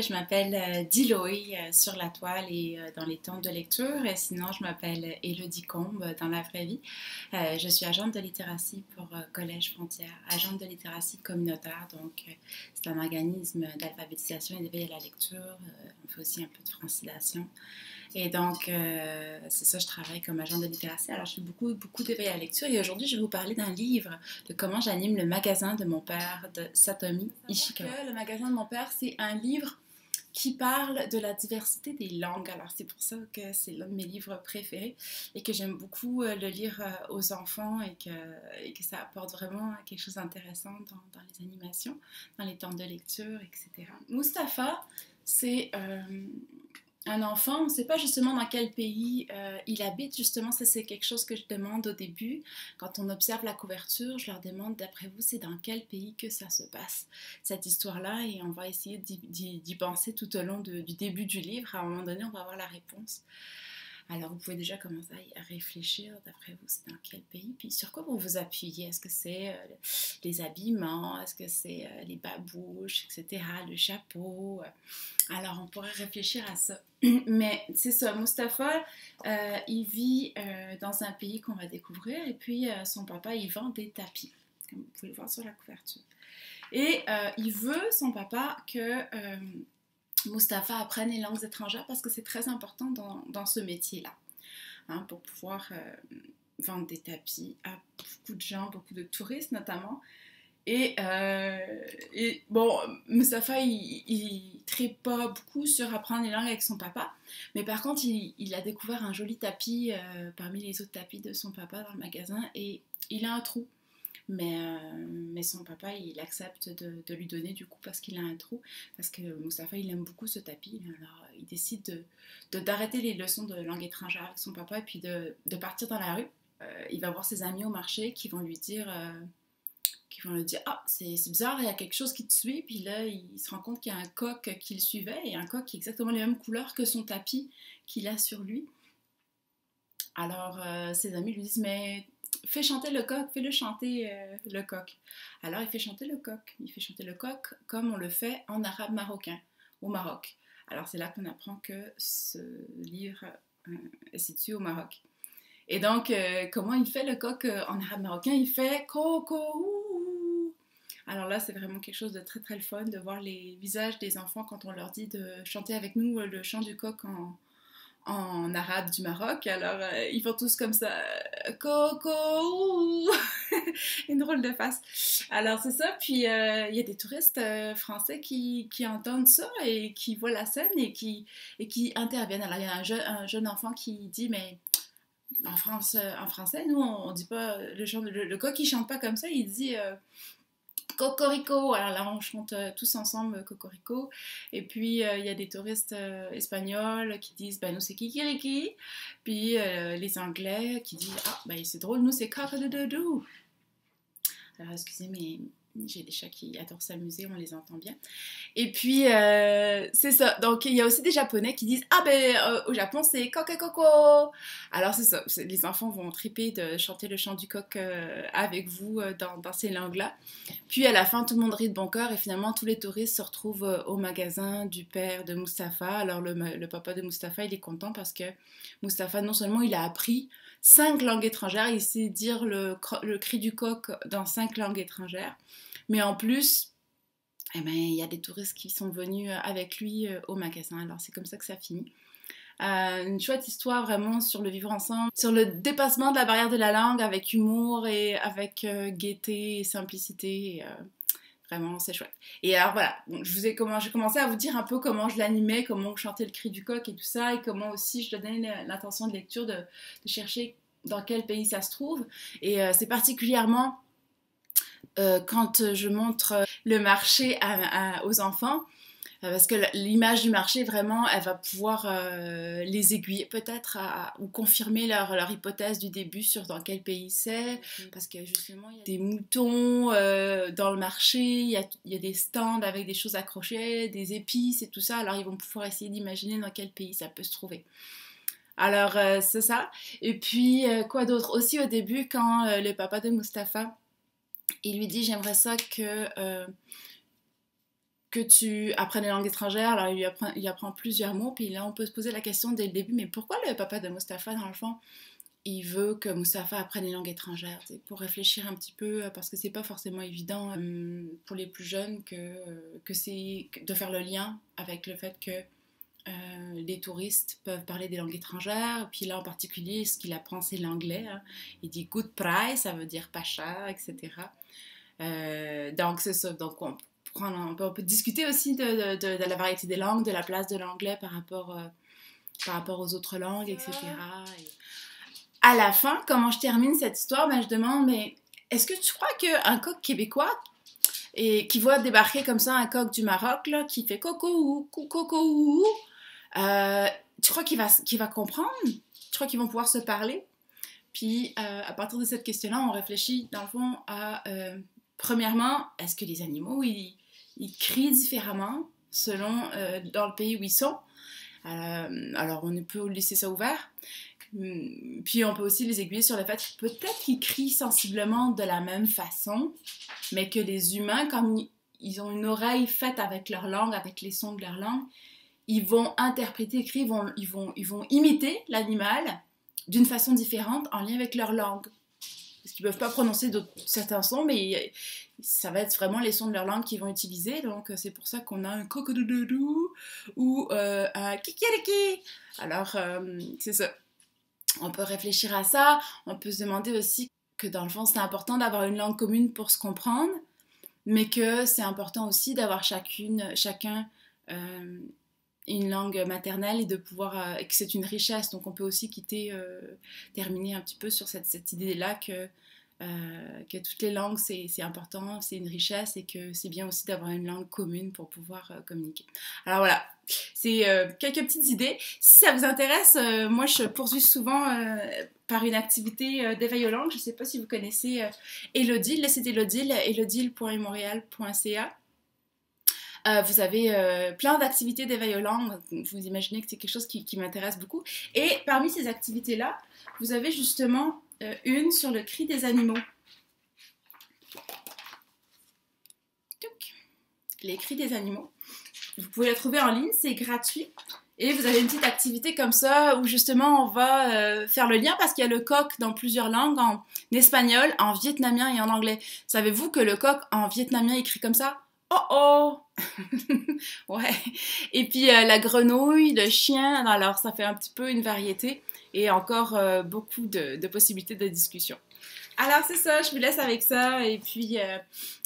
je m'appelle Diloé sur la toile et dans les temps de lecture. Et sinon, je m'appelle Élodie Combe dans la vraie vie. Je suis agente de littératie pour Collège Frontières, agente de littératie communautaire. Donc, c'est un organisme d'alphabétisation et d'éveil à la lecture. On fait aussi un peu de francisation. Et donc, c'est ça, je travaille comme agent de littératie. Alors, je fais beaucoup d'éveil à la lecture. Et aujourd'hui, je vais vous parler d'un livre de comment j'anime le magasin de mon père de Satomi Ishikawa. Le magasin de mon père, c'est un livre qui parle de la diversité des langues. Alors, c'est pour ça que c'est l'un de mes livres préférés et que j'aime beaucoup le lire aux enfants et que ça apporte vraiment quelque chose d'intéressant dans les animations, dans les temps de lecture, etc. Mustapha, c'est un enfant, on ne sait pas justement dans quel pays il habite. Justement, ça c'est quelque chose que je demande au début. Quand on observe la couverture, je leur demande, d'après vous, c'est dans quel pays que ça se passe, cette histoire-là, et on va essayer d'y penser tout au long du début du livre. À un moment donné, on va avoir la réponse. Alors, vous pouvez déjà commencer à réfléchir, d'après vous, c'est dans quel pays, puis sur quoi vous vous appuyez. Est-ce que c'est les habillements, est-ce que c'est les babouches, etc., le chapeau. Alors, on pourrait réfléchir à ça. Mais c'est ça, Mustapha, il vit dans un pays qu'on va découvrir, et puis son papa, il vend des tapis, comme vous pouvez le voir sur la couverture. Et il veut, son papa, que Mustapha apprenne les langues étrangères parce que c'est très important dans ce métier-là, hein, pour pouvoir vendre des tapis à beaucoup de gens, beaucoup de touristes notamment. Et bon, Mustapha, il tripe pas beaucoup sur apprendre les langues avec son papa, mais par contre, il a découvert un joli tapis parmi les autres tapis de son papa dans le magasin, et il a un trou. Mais son papa, il accepte de lui donner du coup parce qu'il a un trou, parce que Mustapha, il aime beaucoup ce tapis. Alors, il décide d'arrêter les leçons de langue étrangère avec son papa et puis de partir dans la rue. Il va voir ses amis au marché qui vont lui dire... ah, c'est bizarre, il y a quelque chose qui te suit. Puis là, il se rend compte qu'il y a un coq qui le suivait, et un coq qui est exactement les mêmes couleurs que son tapis qu'il a sur lui. Alors, ses amis lui disent, mais fais chanter le coq, fais-le chanter le coq. Alors, il fait chanter le coq. Il fait chanter le coq comme on le fait en arabe marocain, au Maroc. Alors, c'est là qu'on apprend que ce livre est situé au Maroc. Et donc, comment il fait le coq en arabe marocain? Il fait coco, ouh. Alors là, c'est vraiment quelque chose de très très fun de voir les visages des enfants quand on leur dit de chanter avec nous le chant du coq en arabe du Maroc. Alors, ils font tous comme ça, coco, ouh. Une drôle de face. Alors, c'est ça. Puis, il y a des touristes français qui entendent ça et qui voient la scène et qui interviennent. Alors, il y a un jeune enfant qui dit, mais... En français, nous, on dit pas le coq, il chante pas comme ça, il dit Cocorico. Alors là, on chante tous ensemble Cocorico. Et puis, il y a des touristes espagnols qui disent, ben nous, c'est Kikiriki. Puis, les Anglais qui disent, ah, ben c'est drôle, nous, c'est Cock-a-doodle-doo. Alors, excusez, mais j'ai des chats qui adorent s'amuser, on les entend bien. Et puis, c'est ça. Donc, il y a aussi des Japonais qui disent, ah ben, au Japon, c'est coq-a-coco. Alors, c'est ça. Les enfants vont triper de chanter le chant du coq avec vous dans ces langues-là. Puis, à la fin, tout le monde rit de bon cœur et finalement, tous les touristes se retrouvent au magasin du père de Mustapha. Alors, le papa de Mustapha, il est content parce que Mustapha, non seulement il a appris 5 langues étrangères, il sait dire le cri du coq dans 5 langues étrangères, mais en plus, eh ben, il y a des touristes qui sont venus avec lui au magasin. Alors c'est comme ça que ça finit. Une chouette histoire vraiment sur le vivre ensemble, sur le dépassement de la barrière de la langue avec humour et avec gaieté et simplicité. Et, vraiment, c'est chouette. Et alors voilà, donc, j'ai commencé à vous dire un peu comment je l'animais, comment je chantais le cri du coq et tout ça, et comment aussi je donnais l'intention de lecture de chercher dans quel pays ça se trouve. Et c'est particulièrement quand je montre le marché aux enfants, parce que l'image du marché, vraiment, elle va pouvoir les aiguiller peut-être ou confirmer leur hypothèse du début sur dans quel pays c'est. Parce que justement, il y a des moutons dans le marché, il y a des stands avec des choses accrochées, des épices et tout ça. Alors, ils vont pouvoir essayer d'imaginer dans quel pays ça peut se trouver. Alors, c'est ça. Et puis, quoi d'autre? Aussi, au début, quand le papa de Mustapha, il lui dit, j'aimerais ça que... que tu apprennes une langue étrangère, alors il apprend plusieurs mots, puis là on peut se poser la question dès le début, mais pourquoi le papa de Mustapha, dans le fond, il veut que Mustapha apprenne une langue étrangère, pour réfléchir un petit peu, parce que c'est pas forcément évident pour les plus jeunes que c'est de faire le lien avec le fait que les touristes peuvent parler des langues étrangères, puis là en particulier, ce qu'il apprend c'est l'anglais. Hein. Il dit good price, ça veut dire pas cher, etc. Donc c'est ça, donc on peut discuter aussi de la variété des langues, de la place de l'anglais par rapport aux autres langues, etc. Et à la fin, comment je termine cette histoire, ben, je demande, mais est-ce que tu crois qu'un coq québécois et qui voit débarquer comme ça un coq du Maroc, là, qui fait coco, coco, tu crois qu'il va comprendre? Tu crois qu'ils vont pouvoir se parler? Puis, à partir de cette question-là, on réfléchit, dans le fond, à... premièrement, est-ce que les animaux, ils crient différemment selon dans le pays où ils sont? Alors, on peut laisser ça ouvert. Puis, on peut aussi les aiguiller sur le fait que peut-être qu'ils crient sensiblement de la même façon, mais que les humains, comme ils ont une oreille faite avec leur langue, avec les sons de leur langue, ils vont interpréter, écrire, ils vont imiter l'animal d'une façon différente en lien avec leur langue. Parce qu'ils ne peuvent pas prononcer certains sons, mais ça va être vraiment les sons de leur langue qu'ils vont utiliser. Donc, c'est pour ça qu'on a un cocodoudou ou un kikiriki. Alors, c'est ça. On peut réfléchir à ça. On peut se demander aussi que, dans le fond, c'est important d'avoir une langue commune pour se comprendre, mais que c'est important aussi d'avoir chacun une langue maternelle et de pouvoir et que c'est une richesse. Donc on peut aussi terminer un petit peu sur cette idée-là que toutes les langues c'est important, c'est une richesse et que c'est bien aussi d'avoir une langue commune pour pouvoir communiquer. Alors voilà, c'est quelques petites idées. Si ça vous intéresse, moi je poursuis souvent par une activité d'éveil aux langues. Je ne sais pas si vous connaissez Elodile, le site Elodile, elodile.montréal.ca. Vous avez plein d'activités d'éveil aux langues. Vous imaginez que c'est quelque chose qui m'intéresse beaucoup. Et parmi ces activités-là, vous avez justement une sur le cri des animaux. Les cris des animaux. Vous pouvez la trouver en ligne, c'est gratuit. Et vous avez une petite activité comme ça où justement on va faire le lien parce qu'il y a le coq dans plusieurs langues, en espagnol, en vietnamien et en anglais. Savez-vous que le coq en vietnamien écrit comme ça? Oh oh! Ouais. Et puis la grenouille, le chien, alors ça fait un petit peu une variété et encore beaucoup de possibilités de discussion. Alors c'est ça, je vous laisse avec ça et puis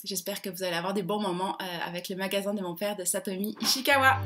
j'espère que vous allez avoir des bons moments avec le magasin de mon père de Satomi Ishikawa.